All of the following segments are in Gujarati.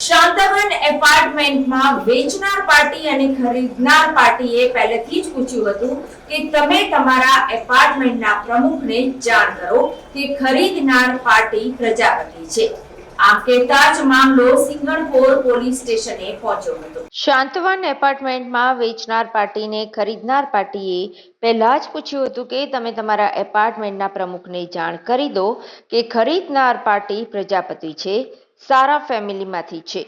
શાંતવન એપાર્ટમેન્ટમાં વેચનાર પાર્ટી અને ખરીદનાર પાર્ટીએ પહેલેથી જ પૂછ્યું હતું કે તમે તમારા એપાર્ટમેન્ટના પ્રમુખને જાણ કરો કે ખરીદનાર પાર્ટી પ્રજાપતિ છે। આમ કહેતા જ મામલો સિંગણપોર પોલીસ સ્ટેશને પહોંચ્યો હતો। શાંતવન એપાર્ટમેન્ટમાં વેચનાર પાર્ટીને ખરીદનાર પાર્ટીએ પહેલા જ પૂછ્યું હતું કે તમે તમારા એપાર્ટમેન્ટના પ્રમુખને જાણ કરી દો કે ખરીદનાર પાર્ટી પ્રજાપતિ છે, સારા ફેમિલીમાંથી છે।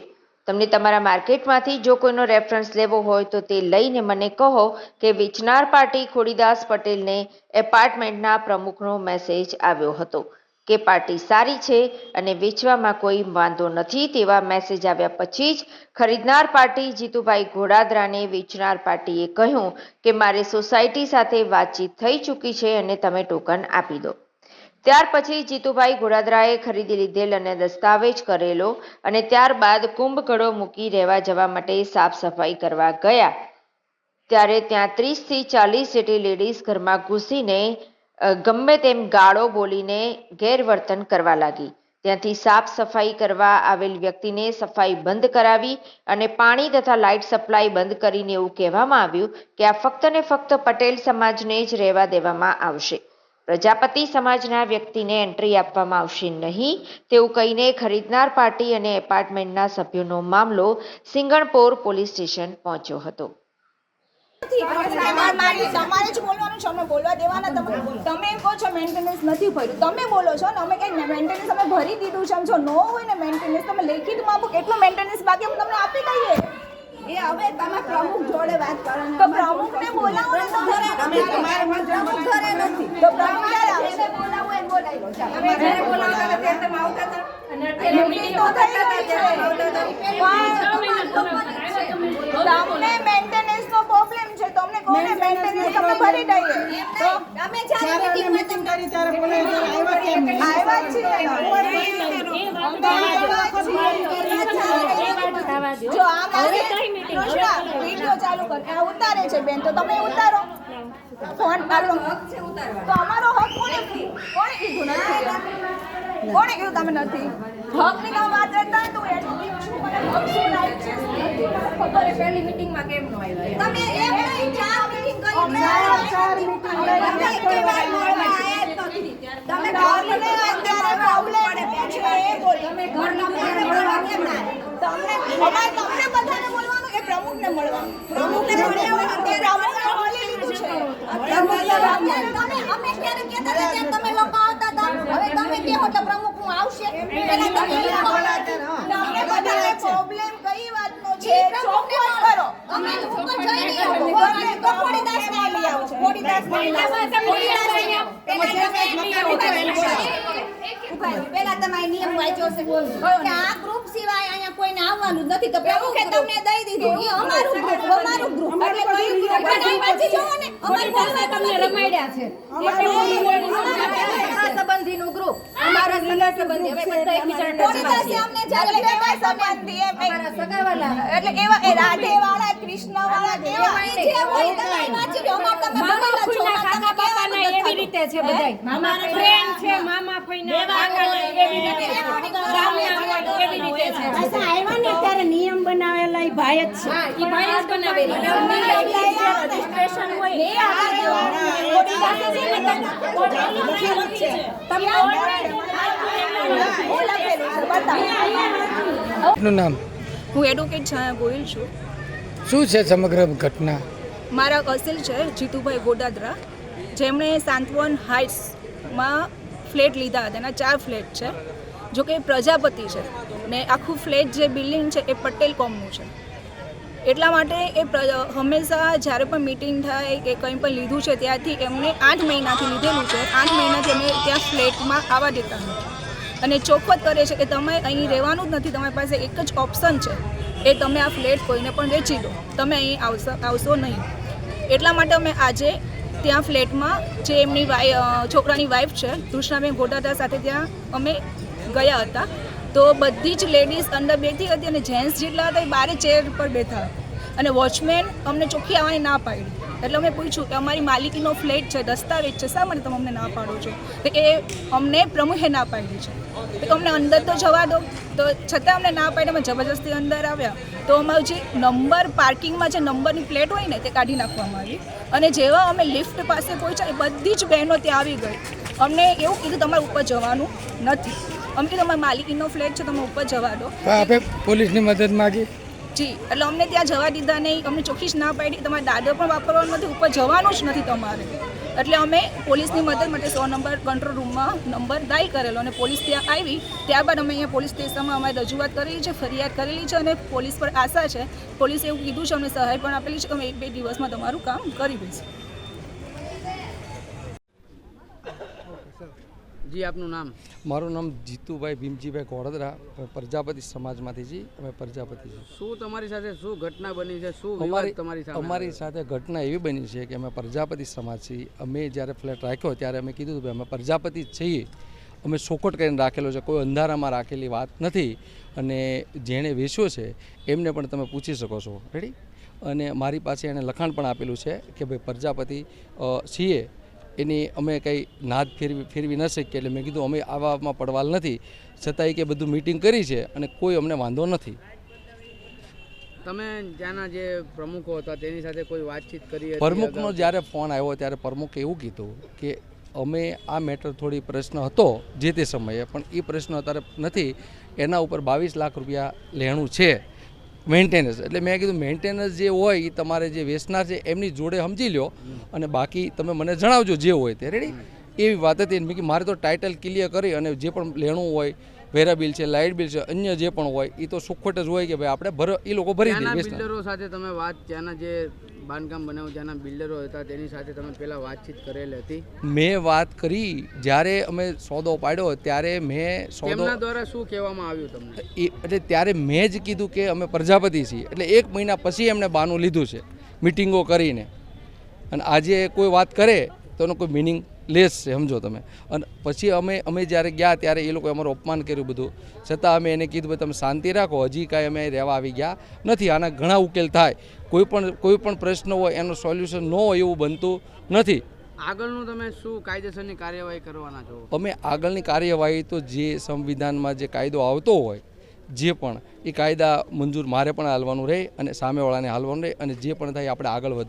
તમને તમારા માર્કેટમાંથી જો કોઈનો રેફરન્સ લેવો હોય તો તે લઈને મને કહો કે વેચનાર પાર્ટી ખોડીદાસ પટેલને એપાર્ટમેન્ટના પ્રમુખનો મેસેજ આવ્યો હતો કે પાર્ટી સારી છે અને વેચવામાં કોઈ વાંધો નથી તેવા મેસેજ આવ્યા પછી જ ખરીદનાર પાર્ટી જીતુભાઈ ઘોડાદરાને વેચનાર પાર્ટીએ કહ્યું કે મારે સોસાયટી સાથે વાતચીત થઈ ચૂકી છે અને તમે ટોકન આપી દો। ત્યાર પછી જીતુભાઈ ઘોડાદરાએ ખરીદી લીધેલ અને દસ્તાવેજ કરેલો અને ત્યારબાદ કુંભકળો મૂકી રહેવા જવા માટે સાફ સફાઈ કરવા ગયા ત્યારે ત્યાં 30 થી 40 જેટલી લેડીઝ ઘરમાં ઘૂસીને ગમે તેમ ગાળો બોલીને ગેરવર્તન કરવા લાગી। ત્યાંથી સાફ સફાઈ કરવા આવેલ વ્યક્તિને સફાઈ બંધ કરાવી અને પાણી તથા લાઇટ સપ્લાય બંધ કરીને એવું કહેવામાં આવ્યું કે આ ફક્ત ને ફક્ત પટેલ સમાજને જ રહેવા દેવામાં આવશે, પ્રજાપતિ સમાજના વ્યક્તિને એન્ટ્રી આપવામાં આવશે નહીં તેવું કહીને ખરીદનાર પાર્ટી અને એપાર્ટમેન્ટના સભ્યોનો મામલો સિંગણપોર પોલીસ સ્ટેશન પહોંચ્યો હતો। તમારે જ બોલવાનું છે, અમે બોલવા દેવાના। તમે એમ કહો છો મેન્ટેનન્સ નથી ભર્યું, તમે બોલો છો ને અમે કઈ મેન્ટેનન્સ અમે ભરી દીધું છે, જો ન હોય ને મેન્ટેનન્સ તમે લેખિતમાં આપો કેટલું મેન્ટેનન્સ બાકી અમે તમને આપી દઈએ। એ હવે તમે પ્રમુખ જોડે વાત કરો તો પ્રમુખને બોલાવો ને તમે તમારે પ્રમુખ ઘરે નથી તો પ્રમુખ ક્યારે આવશે? બોલાવો એ બોલાવી લો ચાલો અમે ઘરે બોલાવતા હતા ત્યારે તમે આવતા હતા અને અત્યારે મીટિંગ તો થઈ ગઈ છે તમને મેન્ટેનન્સનો પ્રોબ્લેમ છે, તમને કોને મેન્ટેનન્સ તમે ભરી દઈએ તો અમે જ્યારે મીટિંગ કરી ત્યારે બોલાવી આવ્યા છીએ જો આ વિડિયો ચાલુ કર આ ઉતારે છે બેન તો તમે ઉતારો ફોન પાડો તો અમારો હક કોને કીધું નથી? કોણે કીધું તમે નથી? હકની તો વાત કરતા તો એડવોકેટ છું મને હક શું રાઈટ છે ખબર છે। પહેલી મીટિંગમાં કેમ ન આવ્યા તમે એક નહીં ચાર મીટિંગ કરી અમે ચાર મીટિંગ કરી એક વાર મળવા આયા જ નથી તમે ઘરને અત્યારે પ્રોબ્લેમ છે એ બોલ તમે ઘરના મળવા કેમ ના તમને તમને બધાને બોલવાનું એ પ્રમુખને મળવાનું પ્રમુખને મળ્યા અત્યારે પ્રમુખને મળી લીધું છે તમે અમે ક્યારે કહેતા હતા કે તમે લોકો આવતા હતા હવે તમે કહો તો પ્રમુખ હું આવશે પહેલા તમે તમને બધાને પ્રોબ્લેમ કઈ વાતનો છે ચોખ્ખો કરો અમે ઉપર જઈ રહ્યા તો કોડીદાસ ને લઈ આવો છો કોડીદાસ ને પહેલા તમારે નિયમ વાંચ્યો છે કે આ ગ્રુપ સિવાય અહીંયા કોઈને આવવાનું નથી તો પ્રમુખે તમને દઈ દીધું એ અમારું ગ્રુપ એટલે કયું ગ્રુપ બનાવી વાંચી જોવો ને અમારું બોલવા તમને રમાડ્યા છે આ સંબંધીનું ગ્રુપ અમારા સગા સંબંધી હવે બધા એકબીજાને કોડીદાસે અમને જ્યારે સગા સંબંધી અમારા સગાવાલા એટલે એવા એ રાધે વાળા કૃષ્ણ વાળા કેવા જે હોય તમે વાંચી લો અમાર તમે ભણેલા છો કાકા બાપાના એવી રીતે છે બધાય મામા ફ્રેન્ડ છે મામા ફઈના એવી રીતે એવી રીતે છે બસ આવ્યા ને ત્યારે નિયમ બનાવેલા ઈ ભાઈ જ છે હા ઈ ભાઈ જ બનાવેલા રજિસ્ટ્રેશન હોય કોડીદાસે છે ને તમને નું નામ? હું એડવોકેટ છાયા ગોયલ છું। શું છે સમગ્ર ઘટના? મારા અસલ છે જીતુભાઈ ગોડાદરા, જેમણે સાંતવન હાઇટ્સમાં ફ્લેટ લીધા હતા, એના 4 ફ્લેટ છે, જો કે પ્રજાપતિ છે ને આખું ફ્લેટ જે બિલ્ડિંગ છે એ પટેલ કોમનું છે। એટલા માટે એ હંમેશા જ્યારે પણ મિટિંગ થાય કે કંઈ પણ લીધું છે ત્યાંથી એમને 8 મહિનાથી લીધેલું છે, 8 મહિનાથી એમને ત્યાં ફ્લેટમાં આવવા દેતા નથી અને ચોખવટ કરે છે કે તમે અહીં રહેવાનું જ નથી, તમારી પાસે એક જ ઓપ્શન છે એ તમે આ ફ્લેટ કોઈને પણ વેચી દો, તમે અહીં આવશો નહીં। એટલા માટે અમે આજે ત્યાં ફ્લેટમાં જે એમની છોકરાની વાઈફ છે કૃષ્ણાબેન ગોડાદરા સાથે ત્યાં અમે ગયા હતા તો બધી જ લેડીઝ અંદર બેઠી હતી અને જેન્ટ્સ જેટલા હતા એ બારે ચેર પર બેઠા અને વોચમેન અમને ચોખ્ખી આવવાની ના પાડી એટલે અમે પૂછ્યું કે અમારી માલિકીનો ફ્લેટ છે, દસ્તાવેજ છે, શા માટે તમે અમને ના પાડો છો? તો એ અમને પ્રમુખે ના પાડી છે તો અમને અંદર તો જવા દો. તો છતાં અમને ના પાડી, અમે જબરજસ્તી અંદર આવ્યા તો અમારું જે નંબર પાર્કિંગમાં જે નંબરની પ્લેટ હોય ને તે કાઢી નાખવામાં આવી. અને જેવા અમે લિફ્ટ પાસે પહોંચ્યા એ બધી જ બહેનો ત્યાં આવી ગઈ. અમને એવું કીધું તમારે ઉપર જવાનું નથી. અમે કીધું અમારી માલિકીનો ફ્લેટ છે, તમે ઉપર જવા દો. તો આપણે પોલીસની મદદ માગી. જી, એટલે અમને ત્યાં જવા દીધા નહીં. અમને ચોખ્ખી જ ના પાડી તમારે દાદર પણ વાપરવાનું નથી, ઉપર જવાનું જ નથી તમારે. એટલે અમે પોલીસની મદદ માટે 100 નંબર કંટ્રોલ રૂમમાં નંબર ડાયલ કરેલો અને પોલીસ ત્યાં આવી. ત્યારબાદ અમે અહીંયા પોલીસ સ્ટેશનમાં અમારે રજૂઆત કરેલી છે, ફરિયાદ કરેલી છે અને પોલીસ પર આશા છે, પોલીસે એવું કીધું છે, અમને સહાય પણ આપેલી છે કે અમે 1-2 દિવસમાં તમારું કામ કરી દઈશું. જી, આપનું નામ? મારું નામ જીતુભાઈ ભીમજીભાઈ ગોળદરા, પ્રજાપતિ સમાજમાંથી છીએ. અમે પ્રજાપતિ છીએ. શું તમારી સાથે શું ઘટના બની છે? શું વિવાદ તમારી સાથે? અમારી સાથે ઘટના એવી બની છે કે અમે પ્રજાપતિ સમાજ છીએ. અમે જ્યારે ફ્લેટ રાખ્યો ત્યારે અમે કીધું હતું કે અમે પ્રજાપતિ છીએ, અમે ચોખવટ કરીને રાખેલો છે, કોઈ અંધારામાં રાખેલી વાત નથી. અને જેણે વેચ્યો છે એમને પણ તમે પૂછી શકો છો. રેડી? અને મારી પાસે એણે લખાણ પણ આપેલું છે કે ભાઈ પ્રજાપતિ છીએ, એની અમે કંઈ નાદ ફેરવી ન શકીએ. એટલે મેં કીધું અમે આવામાં પડવાલ નથી, છતાંય કે બધું મીટિંગ કરી છે અને કોઈ અમને વાંધો નથી. તમે ત્યાંના જે પ્રમુખો હતા તેની સાથે કોઈ વાતચીત કરી? પ્રમુખનો જ્યારે ફોન આવ્યો ત્યારે પ્રમુખે એવું કીધું કે અમે આ મેટર થોડી પ્રશ્ન હતો જે તે સમયે, પણ એ પ્રશ્ન અત્યારે નથી. એના ઉપર 22 લાખ રૂપિયા લેણું છે મેન્ટેનન્સ. એટલે મેં કીધું મેન્ટેનન્સ જે હોય એ તમારે જે વેચનાર છે એમની જોડે સમજી લો અને બાકી તમે મને જણાવજો જે હોય તે. રેડી? એવી વાત હતી. મેં કીધું મારે તો ટાઇટલ ક્લિયર કરી અને જે પણ લેણું હોય, વેરા બિલ છે, લાઇટ બિલ છે, અન્ય જે પણ હોય એ તો સુખવટ જ હોય કે ભાઈ આપણે એ લોકો ભરી દે. બિલ્ડરો સાથે તમે વાત, ત્યાંના જે બાંધકામ બનાવ્યું ત્યાંના બિલ્ડરો હતા તેની સાથે તમે પહેલા વાતચીત કરેલી હતી? મેં વાત કરી જ્યારે અમે સોદો પાડ્યો ત્યારે મેં તેમના દ્વારા શું કહેવામાં આવ્યું તમને? એટલે ત્યારે મેં જ કીધું કે અમે પ્રજાપતિ છીએ. એટલે 1 મહિના પછી એમને બાનું લીધું છે મિટિંગો કરીને. અને આજે કોઈ વાત કરે તો એનો કોઈ મિનિંગ લેસ છે, સમજો તમે. અને પછી અમે જ્યારે ગયા ત્યારે એ લોકોએ અમારું અપમાન કર્યું બધું. છતાં અમે એને કીધું ભાઈ તમે શાંતિ રાખો, હજી કાંઈ અમે રહેવા આવી ગયા નથી. આના ઘણા ઉકેલ થાય. કોઈ પણ પ્રશ્ન હોય એનું સોલ્યુશન ન હોય એવું બનતું નથી. આગળનું તમે શું કાયદેસરની કાર્યવાહી કરવાના છો? અમે આગળની કાર્યવાહી તો જે સંવિધાનમાં જે કાયદો આવતો હોય જે પણ એ કાયદા મંજૂર મારે પણ હાલવાનું રહે અને સામેવાળાને હાલવાનું રહે અને જે પણ થાય આપણે આગળ વધવું.